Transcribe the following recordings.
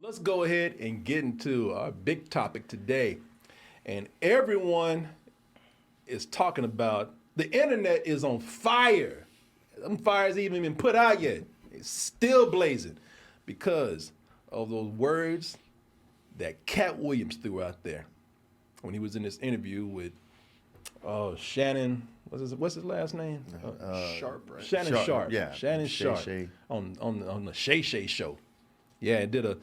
Let's go ahead and get into our big topic today. And everyone is talking about the internet is on fire. Them fires even been put out yet. It's still blazing because of those words that Katt Williams threw out there when he was in this interview with Shannon. What's his last name? Sharpe, right? Shannon Sharpe. Yeah. Shannon Sharpe. Shay. On the Shay Shay show. Yeah, it did a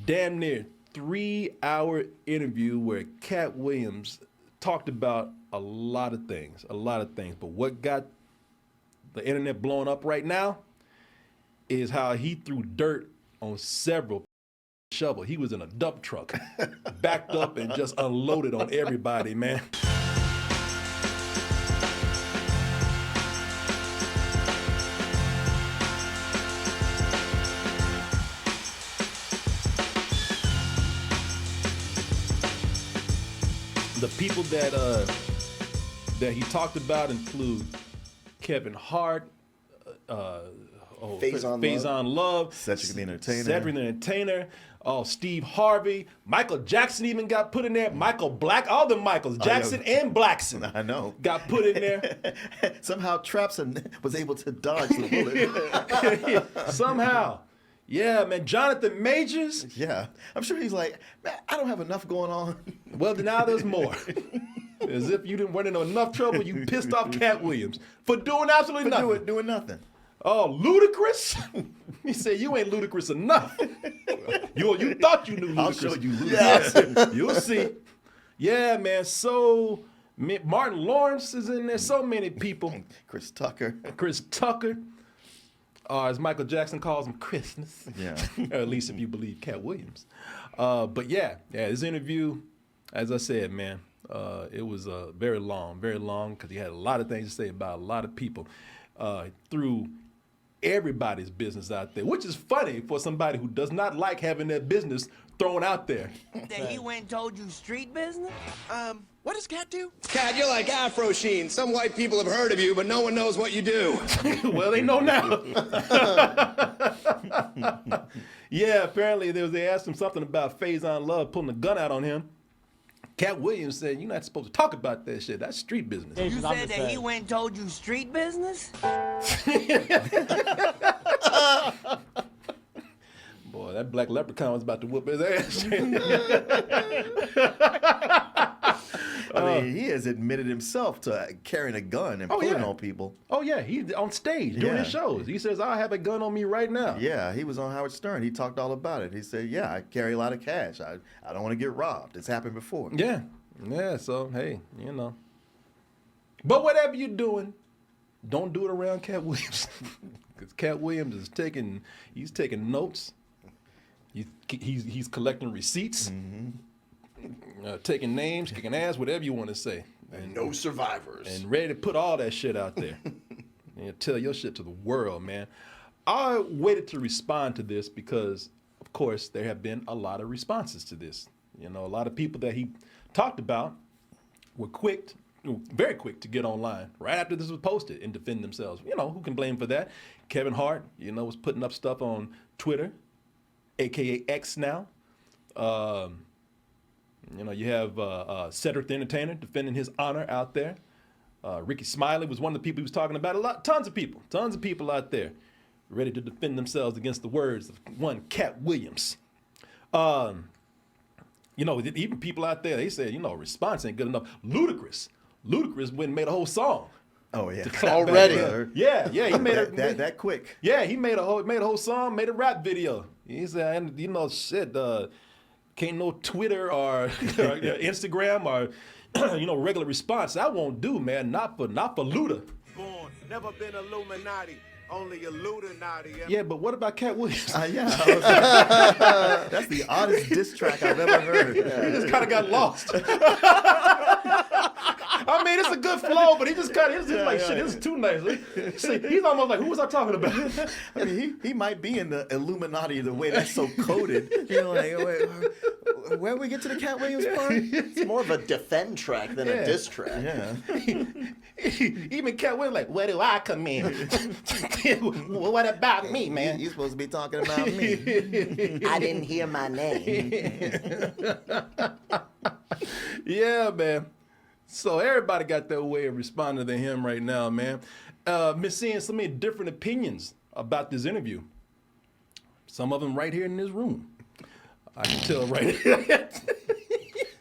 damn near 3-hour interview where Katt Williams talked about a lot of things. But what got the internet blowing up right now is how he threw dirt on several shovel. He was in a dump truck, backed up and just unloaded on everybody, man. The people that he talked about include Kevin Hart, Faison Love, Cedric the Entertainer, Steve Harvey, Michael Jackson even got put in there. Michael Black, all the Michaels, Jackson and Blackson. I know. Got put in there. Somehow Trapson was able to dodge the bullet. Somehow. Yeah, man. Jonathan Majors. Yeah. I'm sure he's like, man, I don't have enough going on. Well, now there's more. As if you didn't run into enough trouble, you pissed off Katt Williams for doing absolutely nothing. Doing nothing. Oh, ludicrous? He said, you ain't ludicrous enough. You thought you knew ludicrous. I'll show you ludicrous. Yeah. You'll see. Yeah, man. So Martin Lawrence is in there. So many people. Chris Tucker. As Michael Jackson calls him, Christmas. Yeah. Or at least if you believe Katt Williams. But yeah, this interview, as I said, man, it was very long because he had a lot of things to say about a lot of people. Through everybody's business out there, which is funny for somebody who does not like having their business thrown out there. That he went and told you street business? What does Katt do? Katt, you're like Afro Sheen. Some white people have heard of you, but no one knows what you do. Well, they know now. Yeah, apparently they asked him something about Faison Love pulling a gun out on him. Katt Williams said, you're not supposed to talk about that shit. That's street business. You said that he went and told you street business? Boy, that black leprechaun was about to whoop his ass. I mean, he has admitted himself to carrying a gun and pulling on people. Oh, yeah. He's on stage doing his shows. He says, I have a gun on me right now. Yeah, he was on Howard Stern. He talked all about it. He said, yeah, I carry a lot of cash. I don't want to get robbed. It's happened before. Yeah. Yeah, so, hey, you know. But whatever you're doing, don't do it around Katt Williams. Because Katt Williams is taking notes. He's collecting receipts. Mm-hmm. Taking names, kicking ass, whatever you want to say. And no survivors. And ready to put all that shit out there. And tell your shit to the world, man. I waited to respond to this because, of course, there have been a lot of responses to this. You know, a lot of people that he talked about were very quick to get online right after this was posted and defend themselves. You know, who can blame for that? Kevin Hart, was putting up stuff on Twitter, a.k.a. X now. You have Cedric the Entertainer defending his honor out there. Ricky Smiley was one of the people he was talking about. Tons of people out there ready to defend themselves against the words of one Katt Williams. Even people out there, they said, response ain't good enough. Ludacris went and made a whole song. Oh yeah, already. Yeah, he made that quick. Yeah, he made a whole song, made a rap video. He said, can't no Twitter or Instagram or regular response. That won't do, man. Not for Luda. Born, never been Illuminati, only Illuminati. Yeah, but what about Katt Williams? That's the oddest diss track I've ever heard. He just kind of got lost. I mean, it's a good flow, but he just kind of, shit, this is too nice. He's almost like, who was I talking about? I mean, he might be in the Illuminati the way that's so coded. Wait, When we get to the Katt Williams part? It's more of a defend track than a diss track. Yeah. Even Katt Williams like, where do I come in? What about me, man? You're supposed to be talking about me. I didn't hear my name. Yeah, man. So everybody got their way of responding to him right now, man. Been seeing so many different opinions about this interview. Some of them right here in this room. I can tell right here.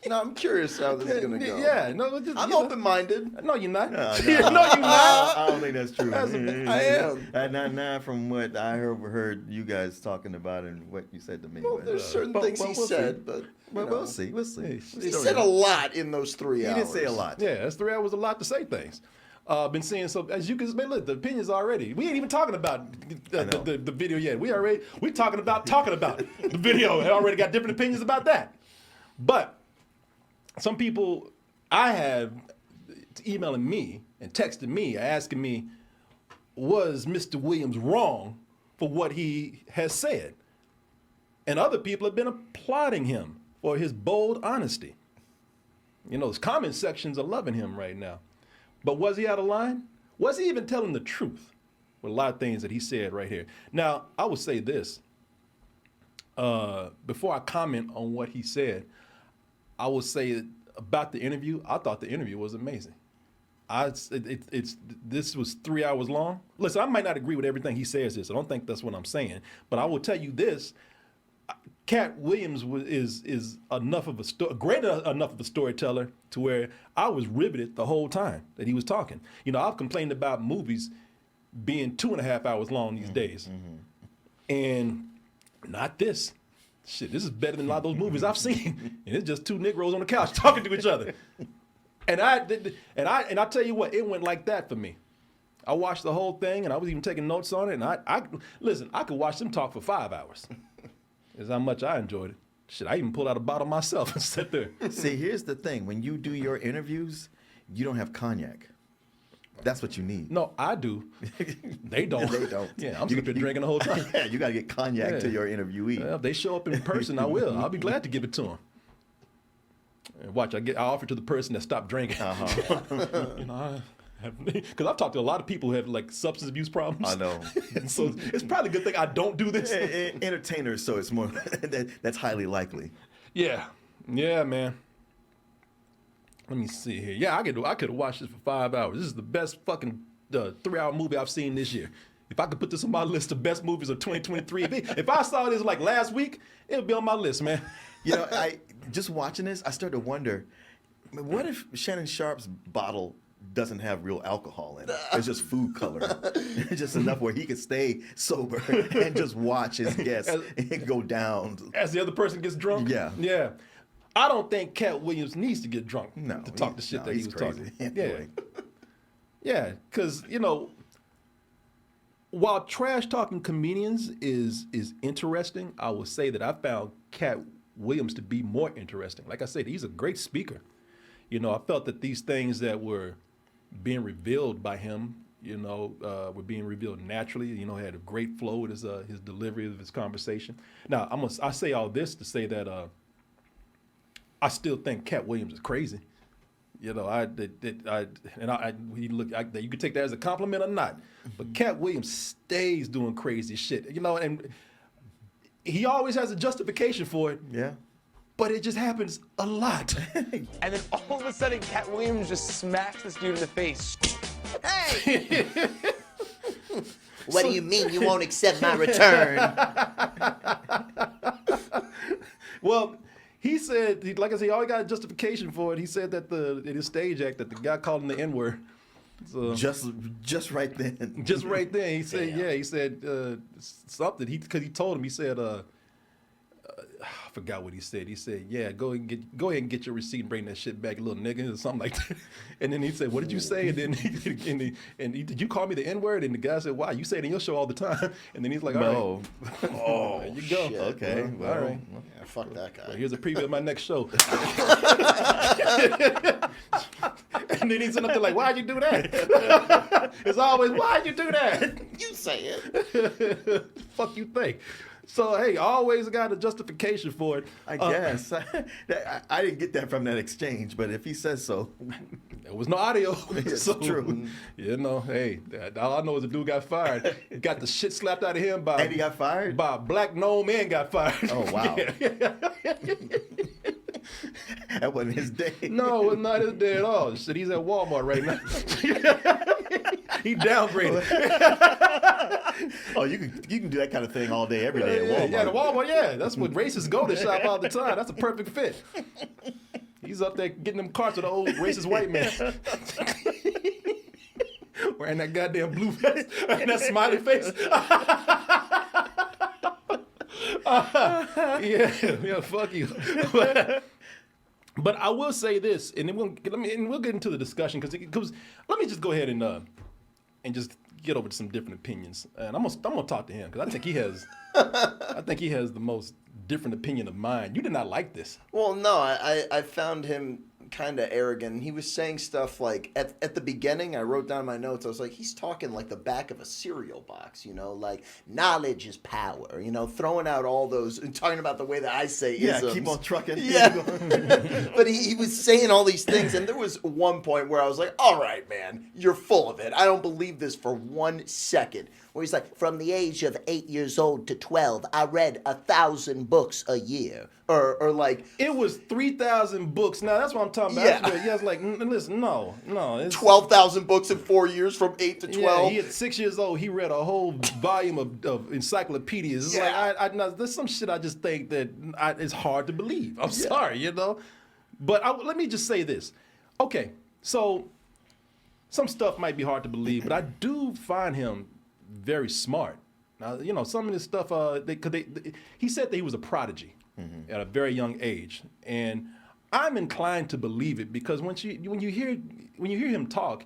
No, I'm curious how this is going to go. Yeah, no, just, I'm open-minded. No, you're not. No, you're not. I don't think that's true. I am. Not from what I heard you guys talking about and what you said to me. Well, there's certain things he said, but we'll see. We'll see. he said a lot in those 3 hours. He did say a lot. Yeah, that's 3 hours a lot to say things. Been seeing, so as you can look, the opinions already. We ain't even talking about the video yet. We talking about the video. I already got different opinions about that. But some people I have emailing me and texting me, asking me, was Mr. Williams wrong for what he has said? And other people have been applauding him for his bold honesty. You know, his comment sections are loving him right now. But was he out of line? Was he even telling the truth with a lot of things that he said right here? Now, I would say this. Before I comment on what he said, I would say about the interview, I thought the interview was amazing. This was 3 hours long. Listen, I might not agree with everything he says this. I don't think that's what I'm saying. But I will tell you this. Katt Williams is enough of great enough of a storyteller to where I was riveted the whole time that he was talking. You know, I've complained about movies being 2.5 hours long these days. And not this. Shit, this is better than a lot of those movies I've seen. And it's just two Negroes on the couch talking to each other. And I tell you what, it went like that for me. I watched the whole thing, and I was even taking notes on it. And I listen, I could watch them talk for 5 hours. Is how much I enjoyed it. Shit, I even pulled out a bottle myself and sat there. See, here's the thing. When you do your interviews, you don't have cognac. That's what you need. No, I do. They don't. They don't. Yeah, I'm sitting there drinking the whole time. Yeah, you got to get cognac to your interviewee. Well, if they show up in person, I will. I'll be glad to give it to them. And watch, I offer to the person that stopped drinking. You know, because I've talked to a lot of people who have like substance abuse problems. I know. And so it's probably a good thing I don't do this. Entertainers, so it's more that's highly likely. Yeah, man. Let me see here. Yeah, I could have watched this for 5 hours. This is the best fucking 3-hour movie I've seen this year. If I could put this on my list of best movies of 2023, if I saw this like last week, it would be on my list, man. You know, I just watching this, I started to wonder, what if Shannon Sharpe's bottle doesn't have real alcohol in it? It's just food coloring. It's just enough where he could stay sober and just watch his guests and go down. As the other person gets drunk? Yeah. I don't think Katt Williams needs to get drunk to talk the shit that he was crazy. talking. Yeah, because, you know, while trash-talking comedians is interesting, I will say that I found Katt Williams to be more interesting. Like I said, he's a great speaker. You know, I felt that these things that were being revealed by him, you know, were being revealed naturally. You know, he had a great flow with his delivery of his conversation. Now, I say all this to say that I still think Katt Williams is crazy. You know, you could take that as a compliment or not, but Katt Williams stays doing crazy shit. You know, and he always has a justification for it. Yeah. But it just happens a lot. And then all of a sudden, Katt Williams just smacks this dude in the face. Hey! What do you mean you won't accept my return? Well, he said, like I said, he always got a justification for it. He said that in his stage act that the guy called him the N-word. So, just right then. Just right then. He said, he said something. Because he told him, he said, I forgot what he said. He said, yeah, go ahead and get your receipt and bring that shit back, you little nigga, or something like that. And then he said, what did you say? And then did you call me the N-word? And the guy said, why? You say it in your show all the time. And then he's like, all right. Oh, there you go. Shit. Okay. Well, all right. Yeah, fuck that guy. Well, here's a preview of my next show. And then he's up there like, why'd you do that? It's always, why'd you do that? You say it. Fuck you think. So hey, always got a justification for it. I guess. I didn't get that from that exchange, but if he says so. There was no audio. It's So, true. You know, hey, all I know is the dude got fired. Got the shit slapped out of him by. And he got fired? By a black gnome man got fired. Oh, wow. Yeah. That wasn't his day. No, it's not his day at all. Shit, he's at Walmart right now. He downgraded. Oh, you can do that kind of thing all day, every day at Walmart. Yeah, the Walmart, yeah. That's what racists go to shop all the time. That's a perfect fit. He's up there getting them carts with the old racist white man. Wearing that goddamn blue vest and that smiley face. Yeah, fuck you. But I will say this, and then we'll get into the discussion because let me just go ahead and just get over to some different opinions, and I'm gonna talk to him because I think he has the most different opinion of mine. You did not like this. Well, no, I found him kind of arrogant. He was saying stuff like, at the beginning, I wrote down my notes, I was like, he's talking like the back of a cereal box, like knowledge is power, throwing out all those, and talking about the way that I say isms. Yeah, keep on trucking. Yeah. But he was saying all these things, and there was one point where I was like, all right, man, you're full of it. I don't believe this for 1 second. Where he's like, from the age of 8 years old to 12, I read 1,000 books a year. Or like... It was 3,000 books. Now, that's what I'm talking about. Yeah. Yeah, it's like, listen, no. It's 12,000 books in 4 years from 8 to 12. Yeah, he at 6 years old, he read a whole volume of encyclopedias. It's like, there's some shit I just think that it's hard to believe. I'm sorry, But let me just say this. Okay, so some stuff might be hard to believe, but I do find him very smart. Now, some of this stuff, he said that he was a prodigy at a very young age, and I'm inclined to believe it because when you hear him talk,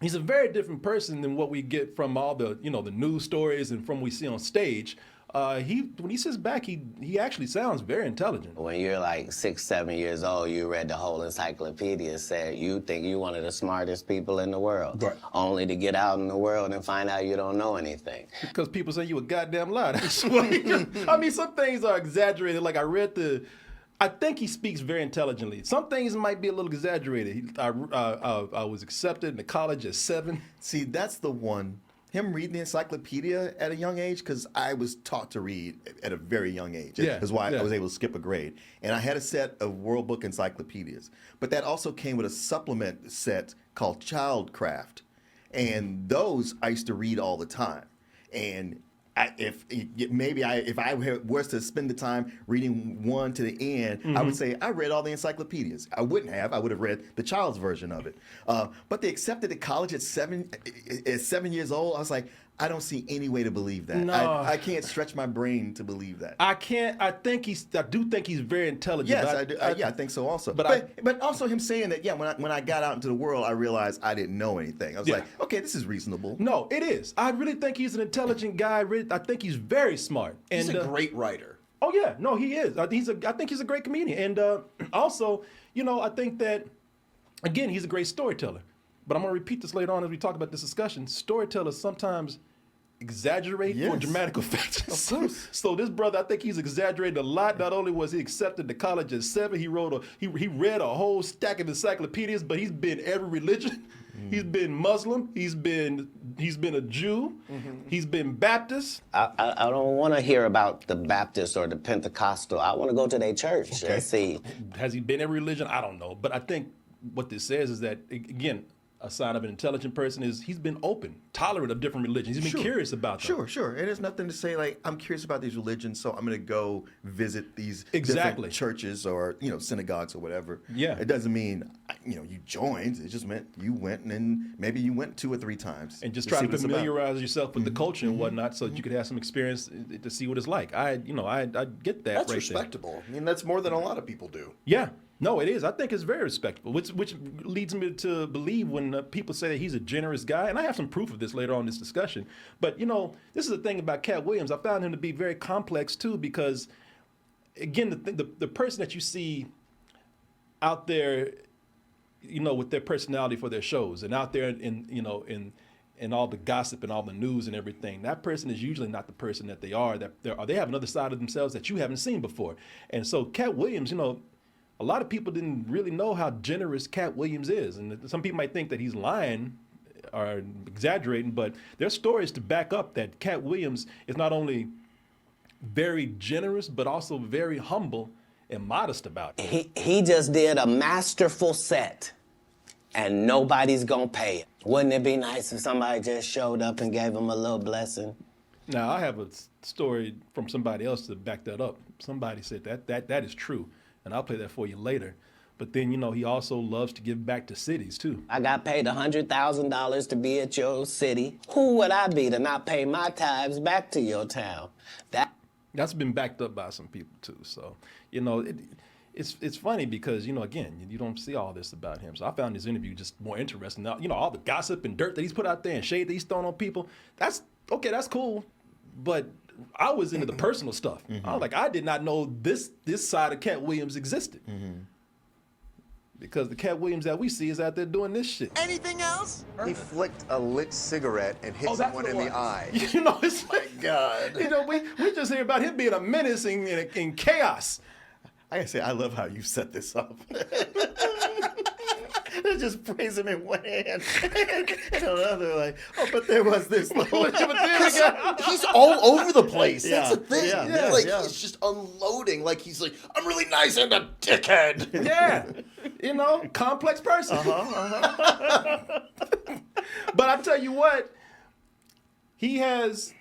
he's a very different person than what we get from all the the news stories and from what we see on stage. When he sits back, he actually sounds very intelligent. When you're like 6, 7 years old, you read the whole encyclopedia, said you think you're one of the smartest people in the world, right, only to get out in the world and find out you don't know anything. Because people say you a goddamn lie. That's why. I mean, some things are exaggerated. Like I think he speaks very intelligently. Some things might be a little exaggerated. I was accepted into college at 7. See, that's the one. Him reading the encyclopedia at a young age, because I was taught to read at a very young age. Yeah, That's why I was able to skip a grade. And I had a set of World Book encyclopedias. But that also came with a supplement set called Childcraft. And those I used to read all the time. And if I was to spend the time reading one to the end, I would say I read all the encyclopedias. I wouldn't have. I would have read the child's version of it. But they accepted at college at 7 years old. I was like, I don't see any way to believe that. No. I can't stretch my brain to believe that. I can't. I do think he's very intelligent. Yes, I do. I think so also. But also him saying that, when I got out into the world, I realized I didn't know anything. I was like, okay, this is reasonable. No, it is. I really think he's an intelligent guy. I think he's very smart. And, He's a great writer. Oh yeah, no, he is. I think he's a great comedian. And also, I think that, again, he's a great storyteller. But I'm going to repeat this later on as we talk about this discussion. Storytellers sometimes exaggerate for dramatic effect. Of course. So this brother, I think he's exaggerated a lot. Not only was he accepted to college at 7, he read a whole stack of encyclopedias, but he's been every religion. He's been Muslim. He's been a Jew. He's been Baptist. I don't want to hear about the Baptist or the Pentecostal. I want to go to their church and see. Has he been every religion? I don't know. But I think what this says is that, again, a sign of an intelligent person is he's been open, tolerant of different religions. He's been curious about them. Sure. It has nothing to say like, I'm curious about these religions, so I'm going to go visit these Exactly. different churches or synagogues or whatever. Yeah. It doesn't mean you joined. It just meant you went, and then maybe you went 2 or 3 times. And just try to familiarize yourself with the culture and whatnot, so that you could have some experience to see what it's like. I get that. That's right respectable. there. I mean, that's more than a lot of people do. Yeah. No, it is. I think it's very respectable, which leads me to believe when people say that he's a generous guy, and I have some proof of this later on in this discussion. But, this is the thing about Katt Williams. I found him to be very complex, too, because, again, the person that you see out there, with their personality for their shows and out there in and all the gossip and all the news and everything, that person is usually not the person that they are. They have another side of themselves that you haven't seen before. And so Katt Williams, a lot of people didn't really know how generous Katt Williams is. And some people might think that he's lying or exaggerating, but there's stories to back up that Katt Williams is not only very generous, but also very humble and modest about it. He just did a masterful set, and nobody's gonna pay it. Wouldn't it be nice if somebody just showed up and gave him a little blessing? Now, I have a story from somebody else to back that up. Somebody said that is true, and I'll play that for you later. But then, he also loves to give back to cities, too. I got paid $100,000 to be at your city. Who would I be to not pay my tithes back to your town? That's been backed up by some people, too. So, it's funny because, again, you don't see all this about him. So I found this interview just more interesting. Now, all the gossip and dirt that he's put out there and shade that he's thrown on people, that's cool. But I was into the personal stuff. I was like, I did not know this side of Katt Williams existed. Because the Katt Williams that we see is out there doing this shit. Anything else? He flicked a lit cigarette and hit someone in the eye. It's My God. we just hear about him being a menace in chaos. I gotta say, I love how you set this up. They just praise him in one hand and another, like, but there was this little. He's all over the place. That's Yeah, the thing. yeah. He's just unloading. Like, he's like, I'm really nice and a dickhead. Yeah. Complex person. But I tell you what, he has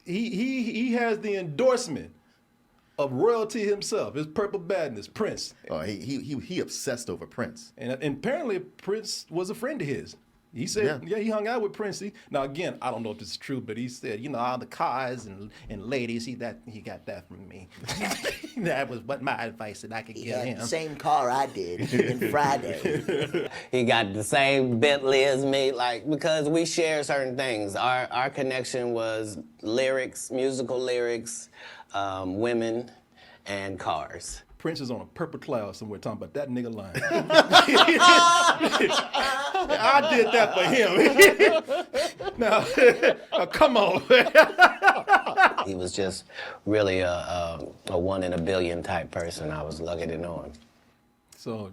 the endorsement of royalty himself, his purple badness, Prince. Oh, he obsessed over Prince. And apparently Prince was a friend of his. He said, yeah, he hung out with Prince. Now, again, I don't know if this is true, but he said, all the cars and ladies, he got that from me. That was what my advice that I could give him. The same car I did in Friday. He got the same Bentley as me, because we share certain things. Our connection was lyrics, musical lyrics, women, and cars. Prince is on a purple cloud somewhere talking about that nigga lying. I did that for him. Now, come on. He was just really a one in a billion type person. I was lucky to know him. So,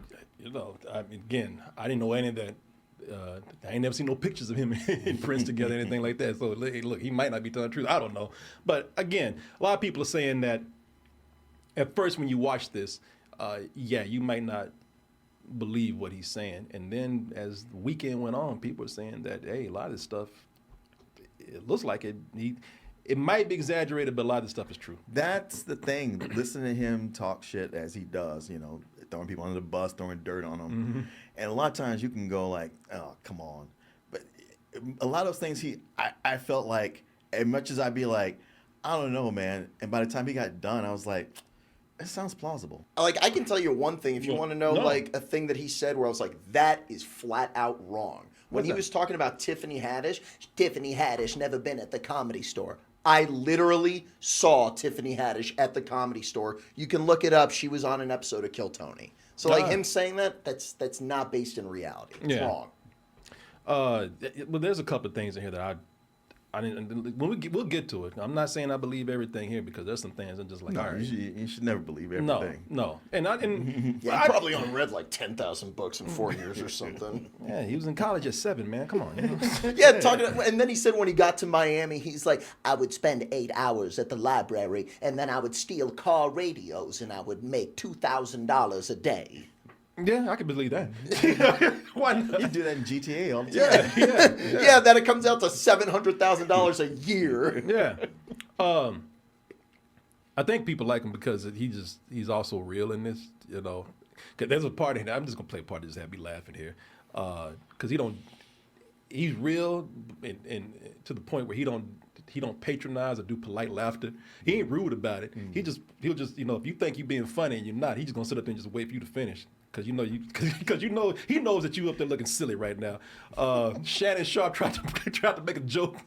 again, I didn't know any of that. I ain't never seen no pictures of him and Prince together, anything like that. So, look, he might not be telling the truth. I don't know. But, again, a lot of people are saying that at first when you watch this, you might not believe what he's saying. And then as the weekend went on, people are saying that, hey, a lot of this stuff, it looks like it might be exaggerated, but a lot of this stuff is true. That's the thing. Listening to him talk shit as he does, throwing people under the bus, throwing dirt on them. And a lot of times you can go like, oh, come on. But a lot of those things I felt like, as much as I'd be like, I don't know, man. And by the time he got done, I was like, it sounds plausible. I can tell you one thing if you want to know, a thing that he said where I was like, that is flat out wrong. When he was talking about Tiffany Haddish never been at the Comedy Store. I literally saw Tiffany Haddish at the Comedy Store. You can look it up. She was on an episode of Kill Tony. So him saying that's not based in reality. It's wrong. Well, there's a couple of things in here that I didn't. We'll get to it. I'm not saying I believe everything here because there's some things I'm just like, all right. You should never believe everything. No. And I probably only read like 10,000 books in 4 years or something. Yeah, he was in college at 7, man. Come on. And then he said when he got to Miami, he's like, I would spend 8 hours at the library, and then I would steal car radios, and I would make $2,000 a day. Yeah, I can believe that. Why not? You do that in GTA all the time. Yeah, then it comes out to $700,000 a year. Yeah. I think people like him because he's also real in this, Because there's a part in I'm just gonna play a part that just have me laughing here, because he's real and to the point where he don't patronize or do polite laughter. He ain't rude about it. He'll just if you think you're being funny and you're not, he's just gonna sit up there and just wait for you to finish. Because he knows that you up there looking silly right now. Shannon Sharpe tried to make a joke.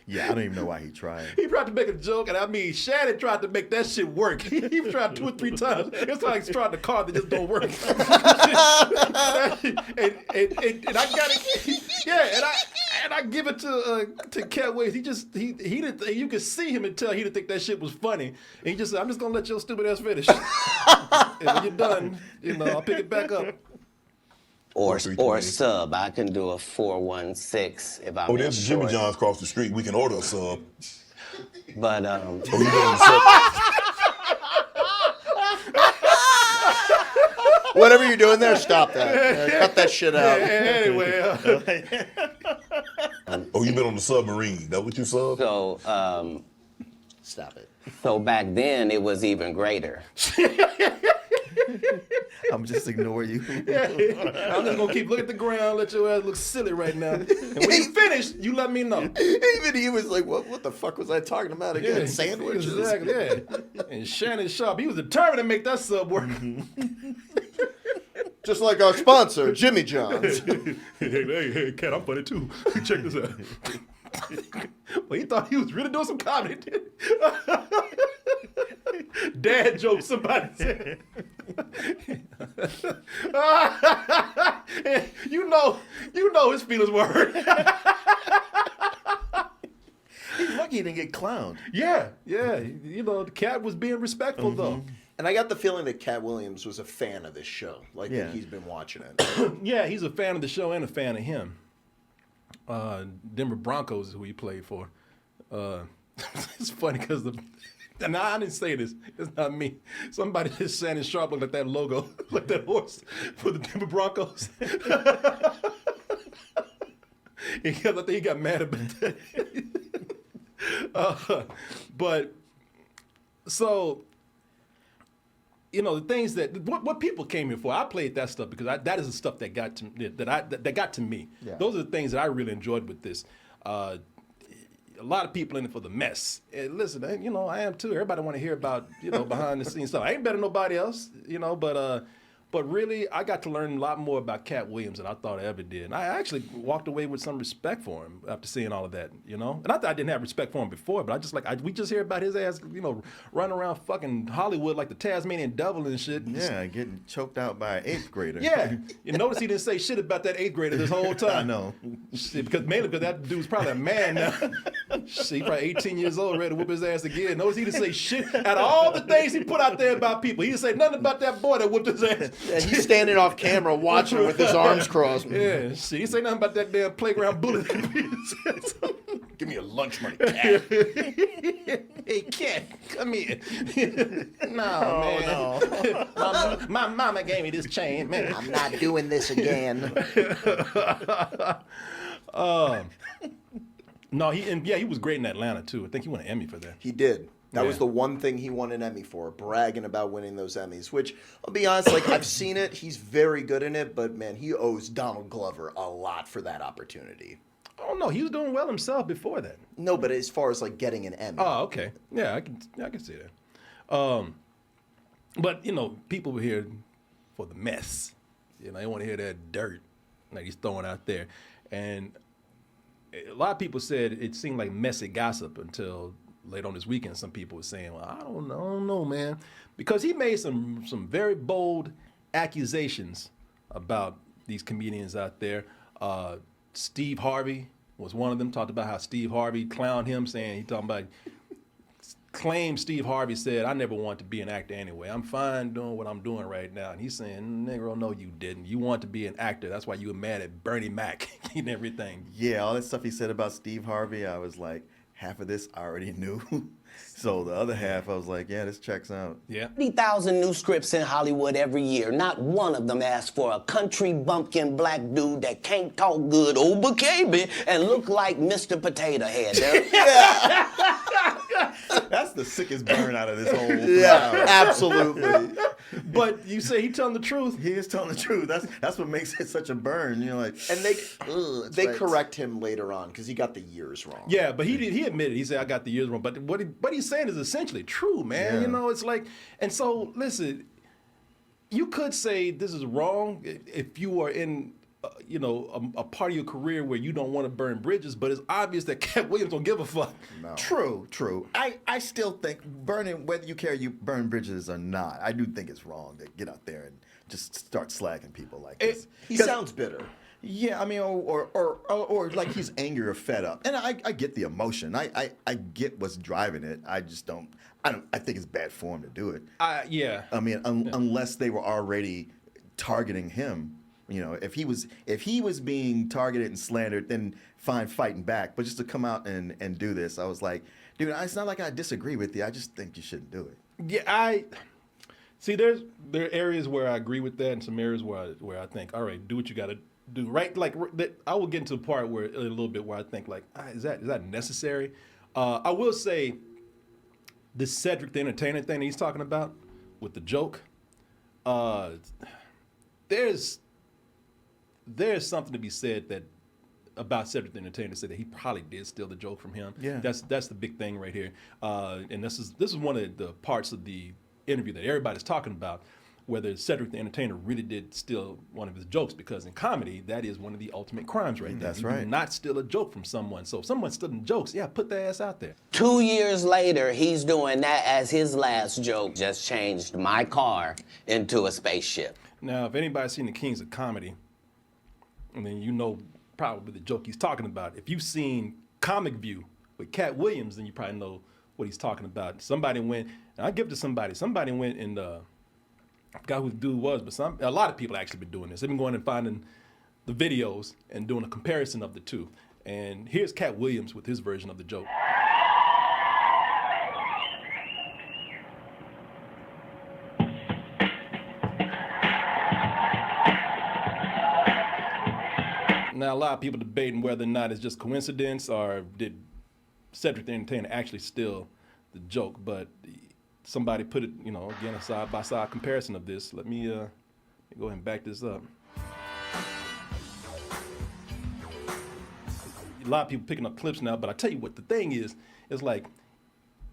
Yeah, I don't even know why he tried. He tried to make a joke, and I mean, Shannon tried to make that shit work. He tried 2 or 3 times. It's like he's trying the car that just don't work. and I got it. Yeah, and I give it to Katt Williams. He didn't. You could see him and tell he didn't think that shit was funny. And he just said, "I'm just gonna let your stupid ass finish. And when you're done, I'll pick it back up." Or sub. I can do a 416 if I'm. Oh, there's Jimmy short. John's across the street. We can order a sub. But Oh, you doing the sub? Whatever you're doing there, stop that. Cut that shit out. Anyway. Oh, you been on the submarine? That what you sub? so Stop it. so back then it was even greater. I'm just ignore you. I'm just gonna keep looking at the ground, let your ass look silly right now. And when you finish, you let me know. Even he was like, what the fuck was I talking about again? Yeah, Sandwiches? Exactly, yeah. And Shannon Sharpe, he was determined to make that sub work. Just like our sponsor, Jimmy John's. Hey, Katt, I'm funny too. Check this out. Well, he thought he was really doing some comedy. Dad joke, somebody said. you know his feelings were hurt. He's lucky he didn't get clowned. Yeah. The Katt was being respectful though. And I got the feeling that Katt Williams was a fan of this show. Like, Yeah. that he's been watching it. Yeah, he's a fan of the show and a fan of him. Denver Broncos is who he played for. It's funny because and I didn't say this. It's not me. Somebody just Shannon Sharpe looked at that logo, like that horse for the Denver Broncos. Because I think he got mad about that. But so. The things that what people came here for, I played that stuff because that is the stuff that got to that got to me. Yeah. Those are the things that I really enjoyed with this. A lot of people in it for the mess. And listen, I am too. Everybody want to hear about behind the scenes stuff. I ain't better than nobody else, but really, I got to learn a lot more about Katt Williams than I thought I ever did. And I actually walked away with some respect for him after seeing all of that, And I thought I didn't have respect for him before, but I just we just hear about his ass, running around fucking Hollywood like the Tasmanian devil and shit. Yeah, getting choked out by an 8th grader. Yeah. You notice he didn't say shit about that 8th grader this whole time. I know. Shit, mainly because that dude's probably a man now. Shit, he probably 18 years old, ready to whoop his ass again. Notice he didn't say shit. Out of all the things he put out there about people, he didn't say nothing about that boy that whooped his ass. And he's standing off camera watching with his arms crossed. Yeah, shit, he didn't say nothing about that damn playground bullet. Give me your lunch money, Katt. Hey, Katt, come here. No, man. No. My mama gave me this chain, man. I'm not doing this again. No, he was great in Atlanta too. I think he won an Emmy for that. He did. That was Yeah. the one thing he won an Emmy for, bragging about winning those Emmys, which, I'll be honest, I've seen it. He's very good in it, but, man, he owes Donald Glover a lot for that opportunity. Oh, no, he was doing well himself before that. No, but as far as, getting an Emmy. Oh, okay. Yeah, I can see that. But, people were here for the mess. They want to hear that dirt like he's throwing out there. And a lot of people said it seemed like messy gossip until late on this weekend. Some people were saying, well, I don't know, man. Because he made some very bold accusations about these comedians out there. Steve Harvey was one of them, talked about how Steve Harvey clowned him, claimed Steve Harvey said, I never wanted to be an actor anyway. I'm fine doing what I'm doing right now. And he's saying, Negro, no, you didn't. You want to be an actor. That's why you were mad at Bernie Mac and everything. Yeah, all that stuff he said about Steve Harvey, I was like, half of this I already knew. So the other half, I was like, yeah, this checks out. Yeah. 30,000 new scripts in Hollywood every year. Not one of them asks for a country bumpkin black dude that can't talk good over KB and look like Mr. Potato Head. That's the sickest burn out of this whole Yeah, absolutely. But you say he telling the truth. He is telling the truth. That's what makes it such a burn. And they correct him later on because he got the years wrong. Yeah, but he admitted. He said, I got the years wrong. But what he's saying is essentially true, man. Yeah. It's like, and so, listen, you could say this is wrong if you are in, a part of your career where you don't want to burn bridges, but it's obvious that Katt Williams don't give a fuck. No. True. I still think burning, whether you care you burn bridges or not, I do think it's wrong to get out there and just start slacking people like this. He sounds bitter. Yeah, I mean, or like he's angry or fed up, and I get the emotion. I get what's driving it. I just don't. I think it's bad form to do it. Yeah. I mean, unless they were already targeting him. You know, if he was being targeted and slandered, then fine, fighting back. But just to come out and do this, I was like, dude, it's not like I disagree with you. I just think you shouldn't do it. Yeah, I see. There are areas where I agree with that, and some areas where I think, all right, do what you got to do. Right, like I will get into a part where a little bit where I think like, is that necessary? I will say, this Cedric the Entertainer thing that he's talking about with the joke. There's something to be said that about Cedric the Entertainer, said that he probably did steal the joke from him. Yeah. That's the big thing right here. And this is one of the parts of the interview that everybody's talking about, whether Cedric the Entertainer really did steal one of his jokes, because in comedy, that is one of the ultimate crimes right there. That's You right. do not steal a joke from someone. So if someone's stealing jokes, yeah, put their ass out there. 2 years later, he's doing that as his last joke. Just changed my car into a spaceship. Now, if anybody's seen The Kings of Comedy, I mean, you know probably the joke he's talking about. If you've seen Comic View with Katt Williams, then you probably know what he's talking about. Somebody went, and I give it to somebody went and, I forgot who the dude was, but a lot of people actually been doing this. They've been going and finding the videos and doing a comparison of the two. And here's Katt Williams with his version of the joke. Now, a lot of people debating whether or not it's just coincidence or did Cedric the Entertainer actually steal the joke. But somebody put it, again, a side-by-side comparison of this. Let me go ahead and back this up. A lot of people picking up clips now, but I tell you what, the thing is like,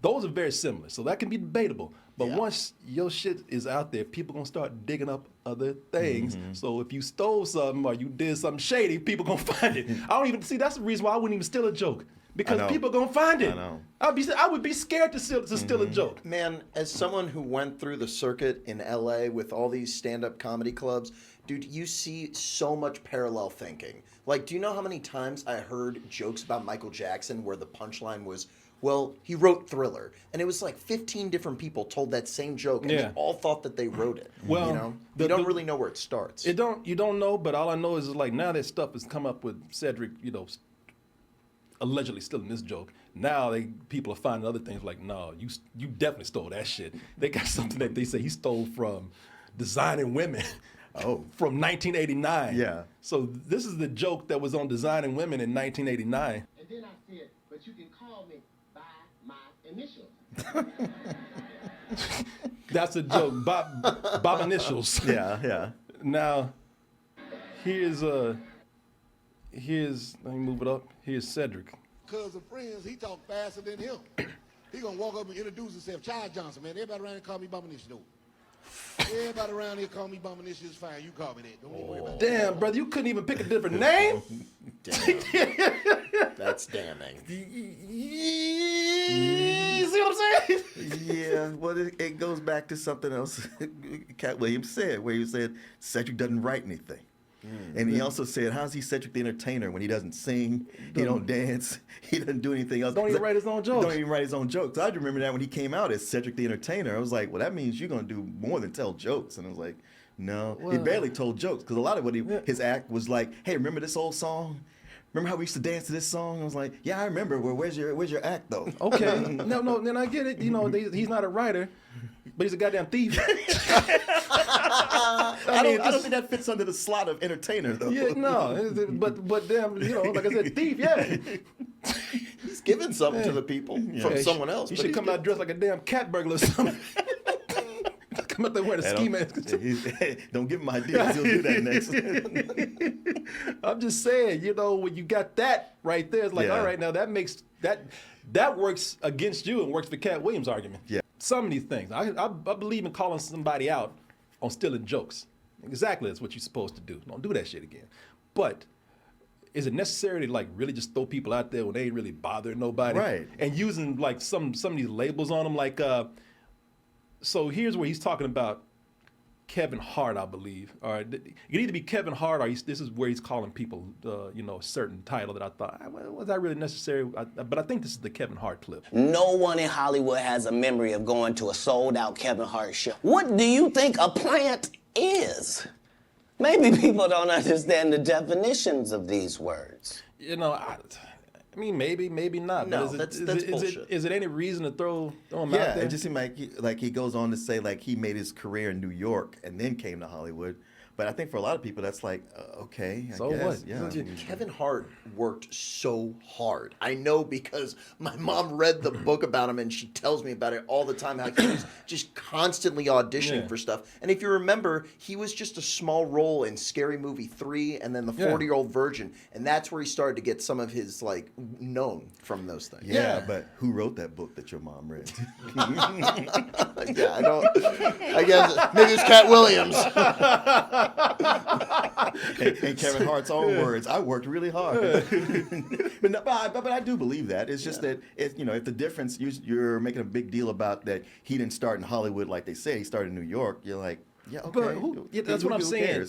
those are very similar, so that can be debatable. But once your shit is out there, people gonna start digging up other things. Mm-hmm. So if you stole something or you did something shady, people gonna find it. I don't even see. That's the reason why I wouldn't even steal a joke, because people gonna find it. I know. I would be scared to steal a joke. Man, as someone who went through the circuit in LA with all these stand-up comedy clubs, dude, you see so much parallel thinking. Like, do you know how many times I heard jokes about Michael Jackson where the punchline was, well, he wrote Thriller, and it was like 15 different people told that same joke, and they all thought that they wrote it. Well, you don't really know where it starts. You don't know, but all I know is like, now that stuff has come up with Cedric, allegedly stealing this joke. Now people are finding other things like, no, you definitely stole that shit. They got something that they say he stole from Designing Women. Oh. From 1989. Yeah. So this is the joke that was on Designing Women in 1989. And then I said, but you can call me by my initials. That's a joke. Bob initials. Yeah. Now, here's let me move it up. Here's Cedric. Because of friends, he talk faster than him. He gonna walk up and introduce himself. Charles Johnson, man. Everybody around here call me Bum Initial. Everybody around here call me Bum Initial. It's fine. You call me that. Don't even worry about that. Damn, brother, you couldn't even pick a different name? Damn. That's damning. You see what I'm saying? Yeah, well, it goes back to something else Katt Williams said, where he said Cedric doesn't write anything. And he also said, how's he Cedric the Entertainer when he doesn't sing, he don't dance, he doesn't do anything else? Don't even write his own jokes. Don't even write his own jokes. I remember that when he came out as Cedric the Entertainer. I was like, well, that means you're going to do more than tell jokes. And I was like, no. He barely told jokes, because a lot of what his act was like, hey, remember this old song? Remember how we used to dance to this song? I was like, yeah, I remember. Well, where's your act, though? Okay. No, then I get it. He's not a writer, but he's a goddamn thief. I don't think that fits under the slot of entertainer, though. Yeah, no. But damn, like I said, thief, yeah. He's giving something to the people from someone else. He should come out dressed like a damn cat burglar or something. Come out there wearing a ski mask. Don't give him ideas. He'll do that next. I'm just saying, when you got that right there, it's like, all right, now that makes that works against you and works for Katt Williams' argument. Yeah. Some of these things. I believe in calling somebody out on stealing jokes. Exactly, that's what you're supposed to do. Don't do that shit again. But is it necessary to really just throw people out there when they ain't really bothering nobody? Right. And using some of these labels on them, so here's where he's talking about Kevin Hart, I believe. Or it could either be Kevin Hart or this is where he's calling people, a certain title that I thought, was that really necessary? But I think this is the Kevin Hart clip. No one in Hollywood has a memory of going to a sold-out Kevin Hart show. What do you think a plant is? Maybe people don't understand the definitions of these words. I mean, maybe not. No, but that's bullshit. Is it any reason to throw him out there? It just seemed like he goes on to say like he made his career in New York and then came to Hollywood. But I think for a lot of people, that's like, okay, I guess. What? Yeah. Kevin Hart worked so hard. I know because my mom read the book about him and she tells me about it all the time, how he was just constantly auditioning for stuff. And if you remember, he was just a small role in Scary Movie 3 and then The 40-Year-Old Virgin. And that's where he started to get some of his, known from those things. Yeah, but who wrote that book that your mom read? Yeah, I guess maybe it's Katt Williams. In Kevin Hart's own words, I worked really hard. but I do believe that. It's just that if the difference you're making a big deal about that he didn't start in Hollywood like they say, he started in New York. You're like, yeah, okay. But that's what I'm saying.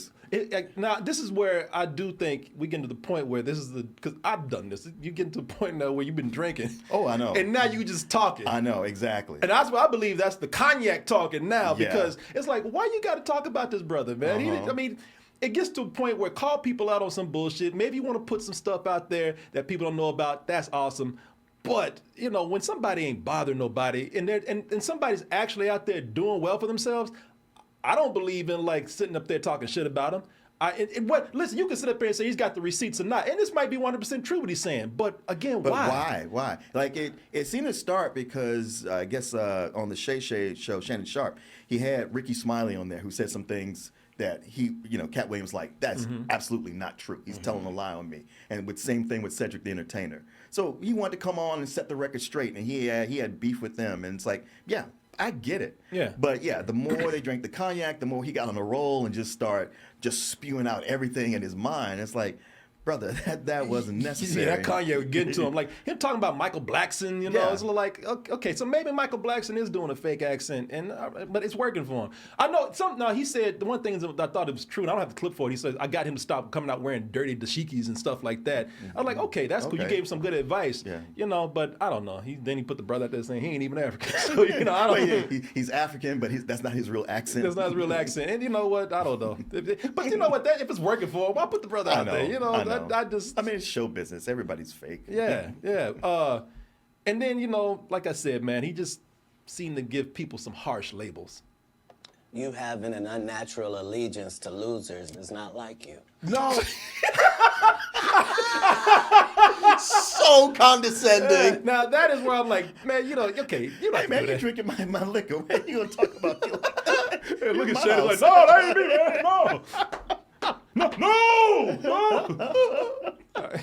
Now this is where I do think we get to the point where because I've done this. You get to the point now where you've been drinking. Oh, I know. And now you just talking. I know exactly. And that's why I believe that's the cognac talking now because it's like, why you got to talk about this brother, man? It gets to a point where call people out on some bullshit. Maybe you want to put some stuff out there that people don't know about. That's awesome. But, when somebody ain't bothering nobody and somebody's actually out there doing well for themselves, I don't believe in sitting up there talking shit about them. Listen, you can sit up there and say he's got the receipts or not, and this might be 100% true what he's saying. But again, why? Why? It seemed to start because I guess on the Shay Shay show, Shannon Sharpe, he had Ricky Smiley on there who said some things that Katt Williams that's absolutely not true. He's telling a lie on me. And same thing with Cedric the Entertainer. So he wanted to come on and set the record straight, and he had beef with them, and it's like, yeah. I get it. Yeah. But the more they drank the cognac, the more he got on a roll and just start spewing out everything in his mind. It's like, brother, that wasn't necessary. That cognac would get to him. Like him talking about Michael Blackson, it's like, okay, so maybe Michael Blackson is doing a fake accent, but it's working for him. I know he said the one thing that I thought it was true, and I don't have the clip for it. He said, I got him to stop coming out wearing dirty dashikis and stuff like that. I was like, okay, that's cool. You gave him some good advice, but I don't know. Then he put the brother out there saying he ain't even African. So, I don't know. He's African, but that's not his real accent. That's not his real accent. And you know what? I don't know. But you know what? If it's working for him, I'll put the brother out there. It's show business. Everybody's fake. Yeah. And then, like I said, man, he just seemed to give people some harsh labels. You having an unnatural allegiance to losers is not like you. No. So condescending. Now that is where I'm like, man, okay, man, you're drinking my liquor. Man, you gonna talk about you like that? Hey, look at Shannon like, no, that ain't me, man. No.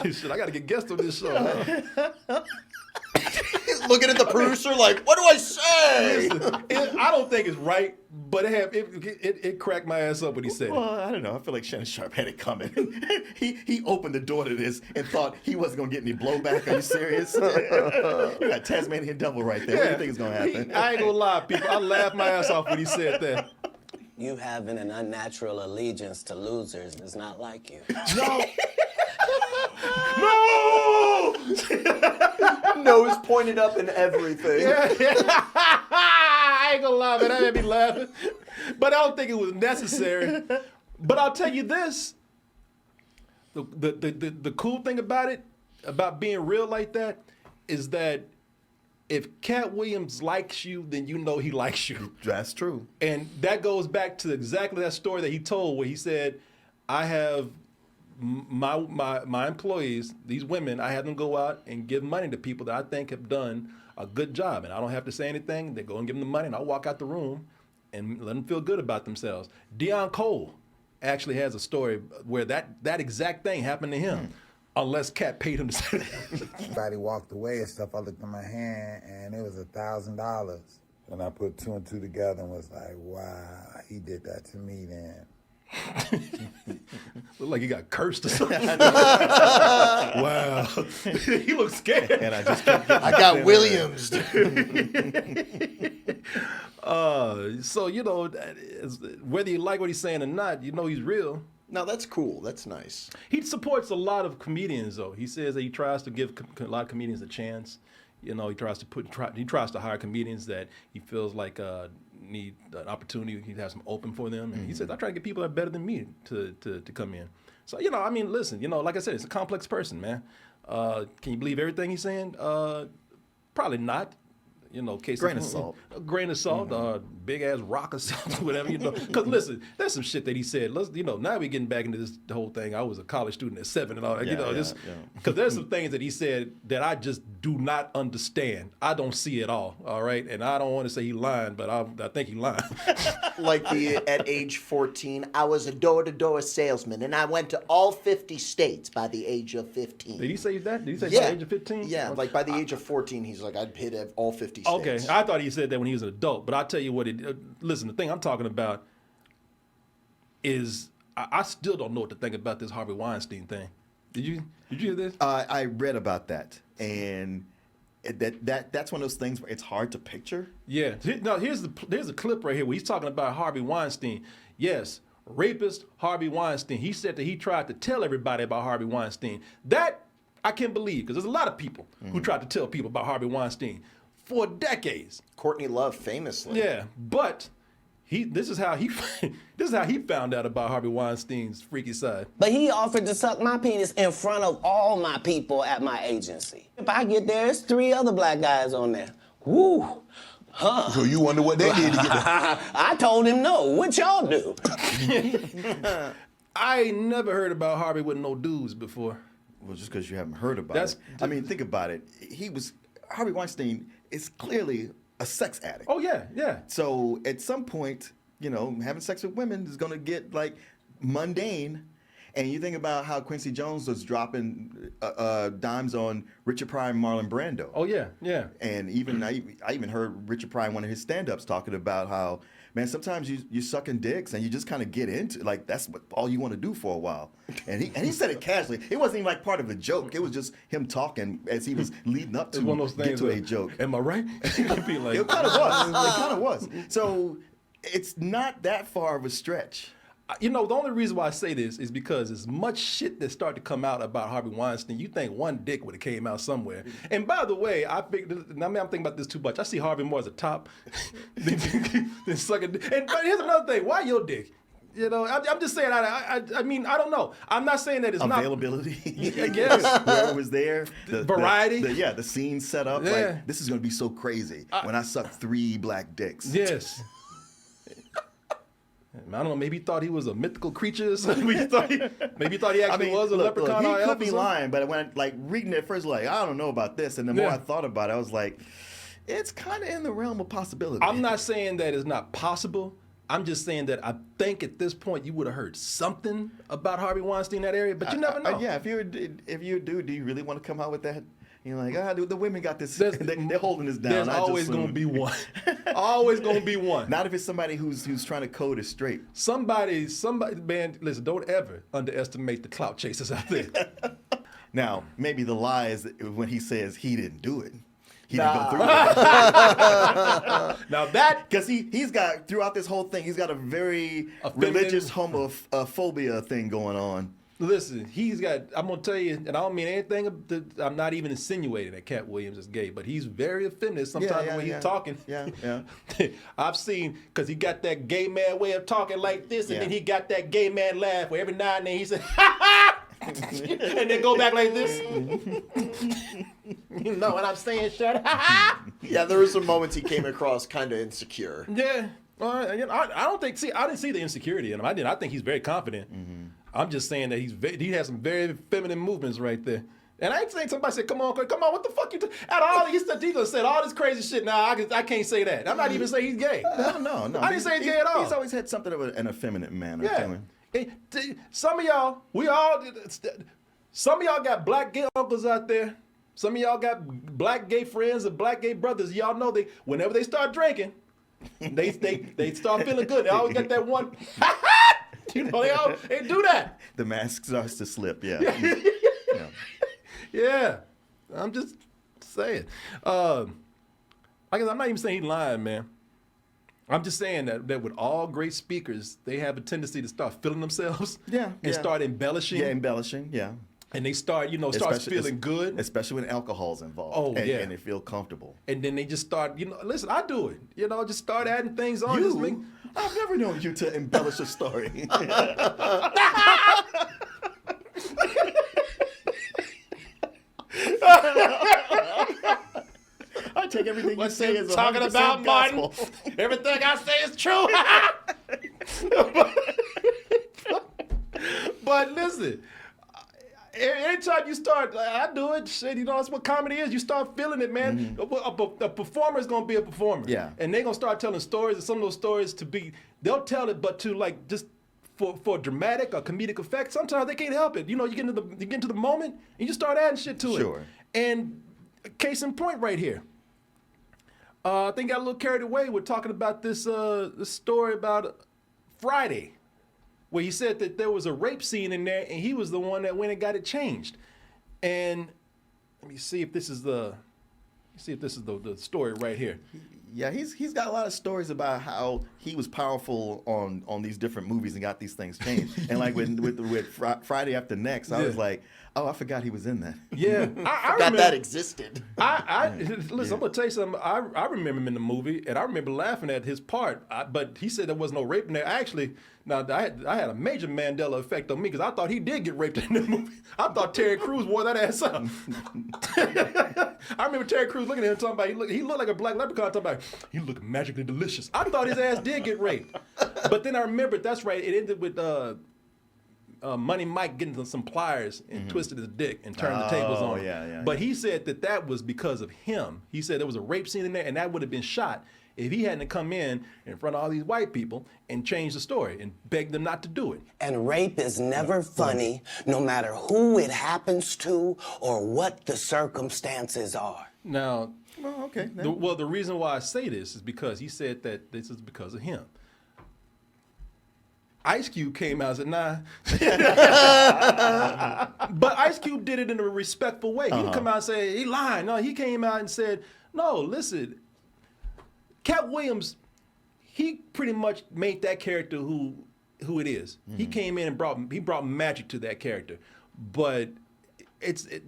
Shit, I gotta get guests on this show. Looking at the producer like, what do I say? Listen, I don't think it's right, but it cracked my ass up when he said it. Well, I don't know. I feel like Shannon Sharpe had it coming. he opened the door to this and thought he wasn't gonna get any blowback. Are you serious? You got Tasmanian devil right there. What do you think is gonna happen? I ain't gonna lie, people. I laughed my ass off when he said that. You having an unnatural allegiance to losers is not like you. No. Nose pointed up and everything. I ain't gonna lie, man. I made me laughing. But I don't think it was necessary. But I'll tell you this. The cool thing about it, about being real like that, is that if Katt Williams likes you, then you know he likes you. That's true. And that goes back to exactly that story that he told where he said, I have my employees, these women, I have them go out and give money to people that I think have done a good job. And I don't have to say anything. They go and give them the money, and I'll walk out the room and let them feel good about themselves. Deion Cole actually has a story where that exact thing happened to him. Unless Katt paid him to say that. Everybody walked away and stuff. I looked at my hand, and it was $1,000. And I put two and two together and was like, wow, he did that to me then. Look like he got cursed or something. Wow. He looks scared. And I just kept getting I got Williams. So, you know, whether you like what he's saying or not, you know he's real. No, that's cool. That's nice. He supports a lot of comedians, though. He says that he tries to give a lot of comedians a chance. You know, he tries to hire comedians that he feels like need an opportunity. He has them open for them. And he says, I try to get people that are better than me to come in. So, you know, I mean, listen, you know, like I said, it's a complex person, man. Can you believe everything he's saying? Probably not. You know, grain of salt. A grain of salt, big ass rock or something, whatever, you know. Because listen, there's some shit that he said. You know, now we're getting back into this whole thing. I was a college student at 7 and all that, because there's some things that he said that I just do not understand. I don't see it all right? And I don't want to say he lying, but I think he lying. Like at age 14, I was a door-to-door salesman, and I went to all 50 states by the age of 15. Did he say that? Did he say by the age of 15? Yeah, like by the age of 14, he's like, I'd hit all 50 states. Okay, I thought he said that when he was an adult, but I'll tell you what, listen, the thing I'm talking about is, I still don't know what to think about this Harvey Weinstein thing. Did you hear this? I read about that, and that's one of those things where it's hard to picture. Yeah, no, here's a clip right here where he's talking about Harvey Weinstein. Yes, rapist Harvey Weinstein. He said that he tried to tell everybody about Harvey Weinstein. That I can't believe, because there's a lot of people who tried to tell people about Harvey Weinstein for decades. Courtney Love famously. Yeah, but this is how he found out about Harvey Weinstein's freaky side. But he offered to suck my penis in front of all my people at my agency. If I get there, there's 3 other black guys on there. Woo. Huh. So you wonder what they did to get there? I told him no. What y'all do? I ain't never heard about Harvey with no dudes before. Well, just because you haven't heard about it. I mean, think about it. Harvey Weinstein is clearly a sex addict. Oh, yeah, yeah. So at some point, you know, having sex with women is going to get, like, mundane. And you think about how Quincy Jones was dropping dimes on Richard Pryor and Marlon Brando. Oh, yeah, yeah. And even I even heard Richard Pryor in one of his stand-ups talking about how, man, sometimes you're sucking dicks and you just kind of get into, like, that's all you want to do for a while. And he said it casually. It wasn't even like part of a joke. It was just him talking as he was leading up to one of those things get to a joke. Am I right? Be like, it kind of was. It kind of was. So it's not that far of a stretch. You know, the only reason why I say this is because as much shit that started to come out about Harvey Weinstein, you think one dick would have came out somewhere. And by the way, I'm thinking about this too much. I see Harvey more as a top than sucking. But here's another thing. Why your dick? You know, I'm just saying. I mean, I don't know. I'm not saying that it's availability. I guess whoever was there, variety. The scene set up. Yeah. Like, this is going to be so crazy when I suck 3 black dicks. Yes. I don't know. Maybe he thought he was a mythical creature. Maybe he thought he actually was a leprechaun. He could be lying, but when reading it first, like, I don't know about this, and the more I thought about it, I was like, it's kind of in the realm of possibility. I'm not saying that it's not possible. I'm just saying that I think at this point you would have heard something about Harvey Weinstein in that area, but you never know. Yeah, if you're a dude, do you really want to come out with that? You're like, the women got this. They're holding this down. There's always going to be one. Always going to be one. Not if it's somebody who's trying to code it straight. Somebody, man, listen, don't ever underestimate the clout chasers out there. Now, maybe the lie is when he says he didn't do it. He didn't go through it. Now that... Because he's got, throughout this whole thing, he's got a very religious homophobia thing going on. Listen, I'm going to tell you, and I don't mean anything, I'm not even insinuating that Katt Williams is gay, but he's very effeminate sometimes when he's talking. Yeah. I've seen, because he got that gay man way of talking like this, and then he got that gay man laugh where every now and then he said, ha ha! And then go back like this. You know what I'm saying, shut ha ha! Yeah, there were some moments he came across kind of insecure. Yeah. I didn't see the insecurity in him. I think he's very confident. Mm-hmm. I'm just saying that he has some very feminine movements right there. And I ain't saying somebody said, come on, what the fuck you out of all he said all this crazy shit. Now I can't say that. I'm not even saying he's gay. No. I didn't say he's gay at all. He's always had something of an effeminate manner to him. Some of y'all, some of y'all got black gay uncles out there. Some of y'all got black gay friends and black gay brothers. Y'all know whenever they start drinking, they start feeling good. They always got that one. You know, they do that. The mask starts to slip. Yeah. Yeah. Yeah. I'm just saying. I guess I'm not even saying he's lying, man. I'm just saying that with all great speakers, they have a tendency to start feeling themselves. Yeah. And start embellishing. Yeah, embellishing. Yeah. And they start, starts feeling good. Especially when alcohol's involved. Oh, yeah. And they feel comfortable. And then they just start, listen, I do it. Just start adding things on. I've never known you to embellish a story. I take everything you say as talking about, Martin. Everything I say is true. But listen, anytime you start, I do it. Shit, that's what comedy is. You start feeling it, man. A performer is gonna be a performer. Yeah. And they're gonna start telling stories, and some of those stories they'll tell it, but to just for dramatic or comedic effect. Sometimes they can't help it. You get into the moment, and you start adding shit to it. Sure. And case in point, right here. I think I got a little carried away with talking about this story about Friday, where he said that there was a rape scene in there, and he was the one that went and got it changed. And let me see if this is the story right here. Yeah, he's got a lot of stories about how he was powerful on these different movies and got these things changed. And like with Friday After Next, I was like, oh, I forgot he was in that. Yeah, I forgot that existed. Listen, I'm gonna tell you something. I remember him in the movie, and I remember laughing at his part. But he said there was no rape in there. Actually, now I had a major Mandela effect on me because I thought he did get raped in the movie. I thought Terry Crews wore that ass up. I remember Terry Crews looking at him talking about he looked like a black leprechaun talking about he looked magically delicious. I thought his ass did get raped, but then I remembered that's right. It ended with Money Mike getting some pliers and twisted his dick and turned the tables on him. Yeah. But he said that was because of him. He said there was a rape scene in there, and that would have been shot if he hadn't come in front of all these white people and changed the story and begged them not to do it. And rape is never funny, no matter who it happens to or what the circumstances are. Now, well, okay. The reason why I say this is because he said that this is because of him. Ice Cube came out and said, nah. But Ice Cube did it in a respectful way. He didn't come out and say, he lied. No, he came out and said, no, listen, Katt Williams, he pretty much made that character who it is. He came in and brought magic to that character. But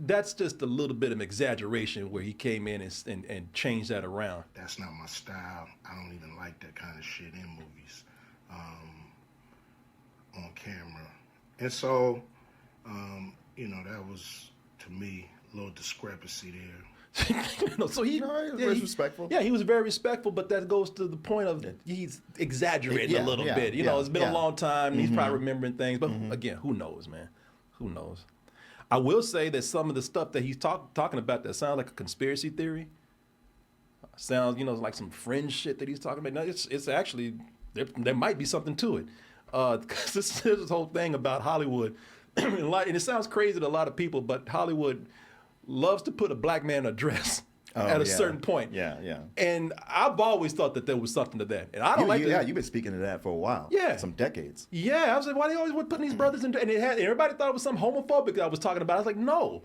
that's just a little bit of exaggeration where he came in and changed that around. That's not my style. I don't even like that kind of shit in movies, on camera. And so, that was, to me, a little discrepancy there. So he was respectful. Yeah, he was very respectful, but that goes to the point of he's exaggerating a little bit. It's been a long time. He's probably remembering things, but again, who knows, man? Who knows? I will say that some of the stuff that he's talking about that sounds like a conspiracy theory. Sounds, like some fringe shit that he's talking about. No, it's actually there might be something to it. Because there's this whole thing about Hollywood, and it sounds crazy to a lot of people, but Hollywood loves to put a black man in a dress at a certain point. Yeah. And I've always thought that there was something to that. And I don't like that. Yeah, you've been speaking to that for a while. Yeah. Some decades. Yeah, I was like, why do you always putting these brothers in? And everybody thought it was some homophobic that I was talking about. I was like, no.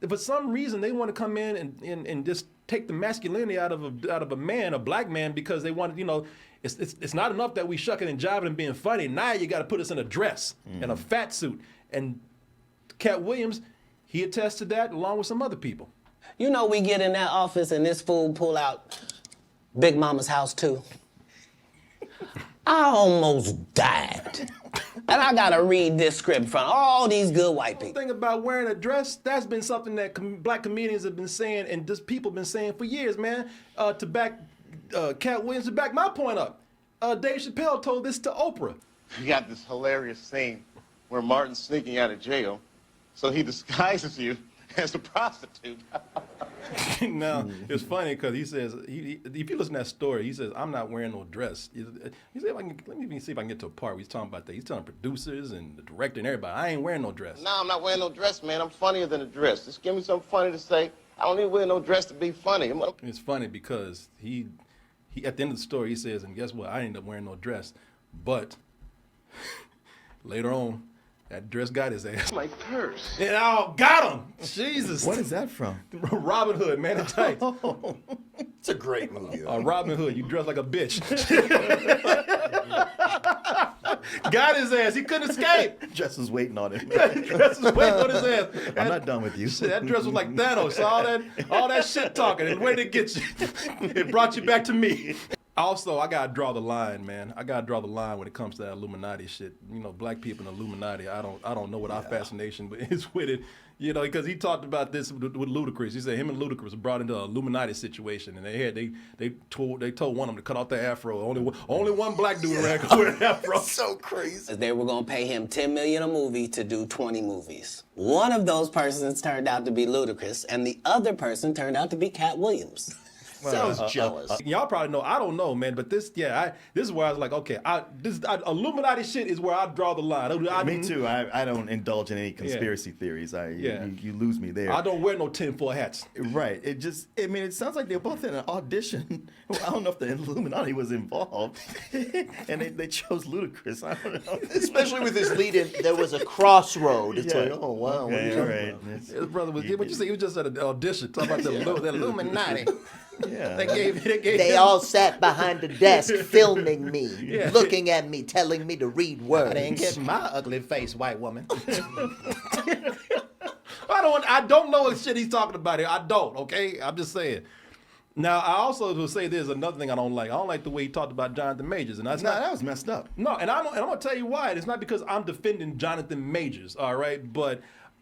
For some reason, they want to come in and just take the masculinity out of a man, a black man, because they want, it's not enough that we shucking and jiving and being funny. Now you got to put us in a dress and a fat suit. And Katt Williams, he attests to that along with some other people. We get in that office and this fool pull out Big Mama's house too. I almost died. And I gotta read this script in front of all these good white people. The thing about wearing a dress, that's been something that black comedians have been saying and just people have been saying for years, man. To back Katt Williams, to back my point up. Dave Chappelle told this to Oprah. You got this hilarious scene where Martin's sneaking out of jail, so he disguises you as a prostitute. Now, it's funny because he says, if you listen to that story, he says, I'm not wearing no dress. He said, let me see if I can get to a part where he's talking about that. He's telling producers and the director and everybody, I ain't wearing no dress. No, I'm not wearing no dress, man. I'm funnier than a dress. Just give me something funny to say. I don't need to wear no dress to be funny. It's funny because he at the end of the story, he says, and guess what? I ended up wearing no dress. But Later on, that dress got his ass. My purse. And got him. Jesus. What is that from? Robin Hood, Man in Tights. It's a great movie, though. Robin Hood, you dress like a bitch. Got his ass. He couldn't escape. Dress was waiting on him. Dress was waiting on his ass. I'm not done with you. Shit, that dress was like Thanos. So all that shit talking, and where did it get you? It brought you back to me. Also, I gotta draw the line, man. I gotta draw the line when it comes to that Illuminati shit. You know, black people in the Illuminati. I don't know what our fascination is with it. You know, because he talked about this with Ludacris. He said him and Ludacris were brought into an Illuminati situation, and they told one of them to cut off their afro. Only one black dude around could wear an afro. So crazy. They were gonna pay him $10 million a movie to do 20 movies. One of those persons turned out to be Ludacris, and the other person turned out to be Katt Williams. Sounds jealous. Y'all probably know. I don't know, man. But this is where I was like, okay, Illuminati shit is where I draw the line. Me too. I don't indulge in any conspiracy theories. You lose me there. I don't wear no tinfoil hats. Right. It sounds like they're both in an audition. I don't know if the Illuminati was involved, and they chose Ludacris. I don't know. Especially with his lead in, there was a crossroad. It's like, oh wow. Okay, all right. His brother was. What you say? He was just at an audition. Talking about the Illuminati. Yeah. They all sat behind a desk filming me, looking at me, telling me to read words. I didn't get my ugly face, white woman. I don't know what shit he's talking about here. I don't, okay? I'm just saying. Now, I also will say there's another thing I don't like. I don't like the way he talked about Jonathan Majors. And that was messed up. No, and I'm going to tell you why. It's not because I'm defending Jonathan Majors, all right? But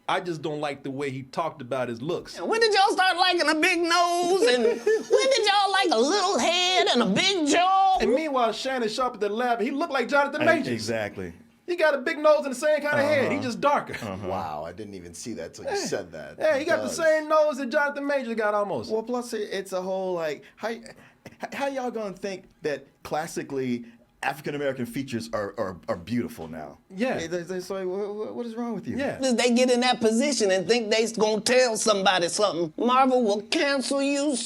I just don't like the way he talked about his looks. When did y'all start liking a big nose? And when did y'all like a little head and a big jaw? And meanwhile, Shannon Sharpe at the lab, he looked like Jonathan Majors. Exactly. He got a big nose and the same kind of head. He just darker. Wow, I didn't even see that till you said that. Yeah, he got the same nose that Jonathan Majors got almost. Well, plus it's a whole like, how y'all gonna think that classically African American features are beautiful now? Yeah. So what is wrong with you? Yeah. They get in that position and think they gonna tell somebody something. Marvel will cancel you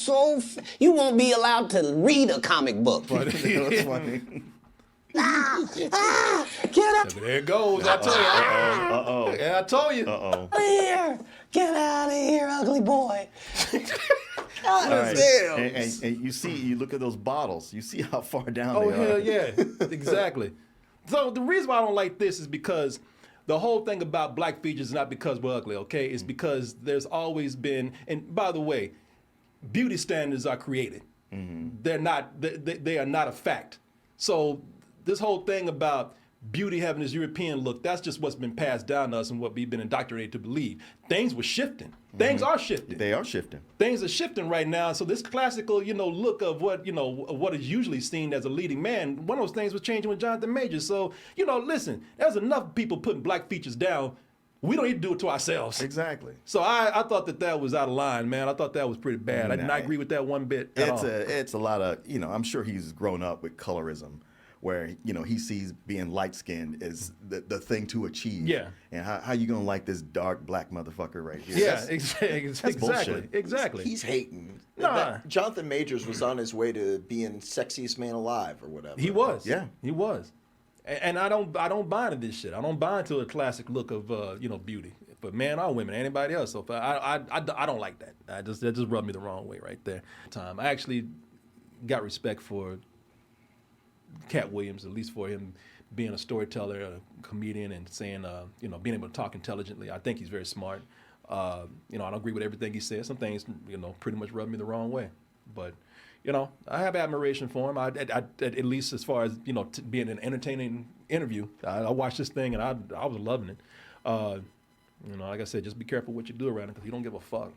you won't be allowed to read a comic book. That's funny. Get up! There it goes. I told you. Uh-oh. Yeah, I told you. Uh-oh. Out of here! Get out of here, ugly boy! All right. And you look at those bottles. You see how far down they are. Oh hell yeah! Exactly. So the reason why I don't like this is because the whole thing about black features is not because we're ugly, okay? It's because there's always been. And by the way, beauty standards are created. They're not. They are not a fact. So this whole thing about beauty having this European look, that's just what's been passed down to us and what we've been indoctrinated to believe. Things were shifting. Things are shifting. They are shifting. Things are shifting right now. So this classical, look of what, what is usually seen as a leading man, one of those things was changing with Jonathan Majors. So, listen, there's enough people putting black features down. We don't need to do it to ourselves. Exactly. So I thought that was out of line, man. I thought that was pretty bad. I did not agree with that one bit at all. It's a lot of, I'm sure he's grown up with colorism, where he sees being light-skinned as the thing to achieve. Yeah. And how you gonna like this dark black motherfucker right here? Yeah, exactly. Bullshit. Exactly. He's hating. Nah. Jonathan Majors was on his way to being sexiest man alive or whatever. He was. Yeah. He was. And I don't buy into this shit. I don't buy into a classic look of beauty for man or women, anybody else. So I don't like that. That just rubbed me the wrong way right there. I actually got respect for Katt Williams, at least for him being a storyteller, a comedian, and saying, being able to talk intelligently. I think he's very smart. I don't agree with everything he says. Some things, pretty much rub me the wrong way. But, I have admiration for him. At least as far as, being an entertaining interview. I watched this thing and I was loving it. Like I said, just be careful what you do around him because he don't give a fuck.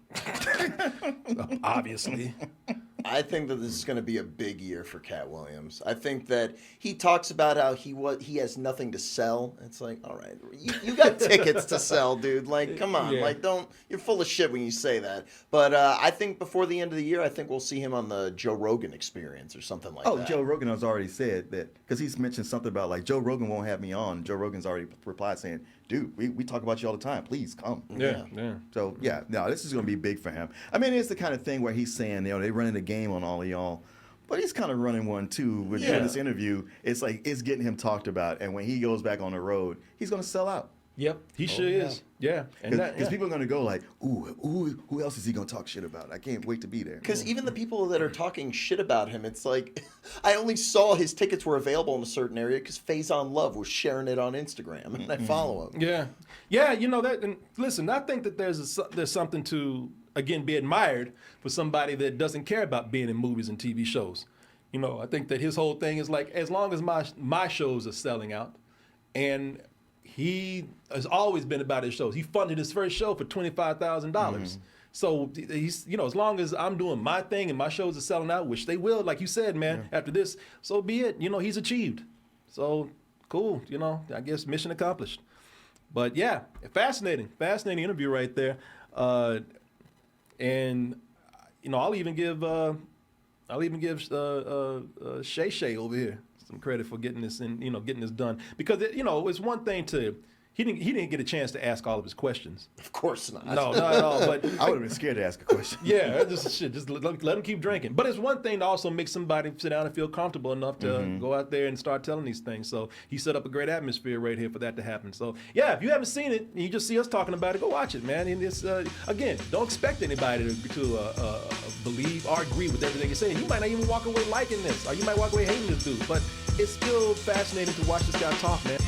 Obviously. I think that this is going to be a big year for Katt Williams. I think that he talks about how he has nothing to sell. It's like, all right, you got tickets to sell, dude. Like, come on, you're full of shit when you say that. But I think before the end of the year, I think we'll see him on the Joe Rogan Experience or something like that. Oh, Joe Rogan has already said that because he's mentioned something about like Joe Rogan won't have me on. Joe Rogan's already replied saying, dude, we talk about you all the time. Please come. Yeah. So, this is going to be big for him. I mean, it's the kind of thing where he's saying, they're running the game on all of y'all, But he's kind of running one too with this interview. It's like it's getting him talked about, and when he goes back on the road, he's going to sell out. Yep, he sure is. Yeah, because people are going to go like, ooh, who else is he going to talk shit about? I can't wait to be there. Because even the people that are talking shit about him, it's like, I only saw his tickets were available in a certain area because Faison Love was sharing it on Instagram, and I follow him. Yeah, you know that. And listen, I think that there's something to again be admired for somebody that doesn't care about being in movies and TV shows. You know, I think that his whole thing is like, as long as my shows are selling out, and he has always been about his shows. He funded his first show for $25,000. So he's, you know, as long as I'm doing my thing and my shows are selling out, which they will, like you said, man, after this, so be it. You know, he's achieved. So cool. You know, I guess mission accomplished. But yeah, fascinating interview right there. And you know, I'll even give Shay Shay over here some credit for getting this done, because you know, it's one thing to he didn't get a chance to ask all of his questions. Of course not. No, not at all. But I would have been scared to ask a question. Yeah, just let him keep drinking. But it's one thing to also make somebody sit down and feel comfortable enough to go out there and start telling these things. So he set up a great atmosphere right here for that to happen. So yeah, if you haven't seen it and you just see us talking about it, go watch it, man. And it's again, don't expect anybody to believe or agree with everything you're saying. You might not even walk away liking this, or you might walk away hating this dude. But it's still fascinating to watch this guy talk, man.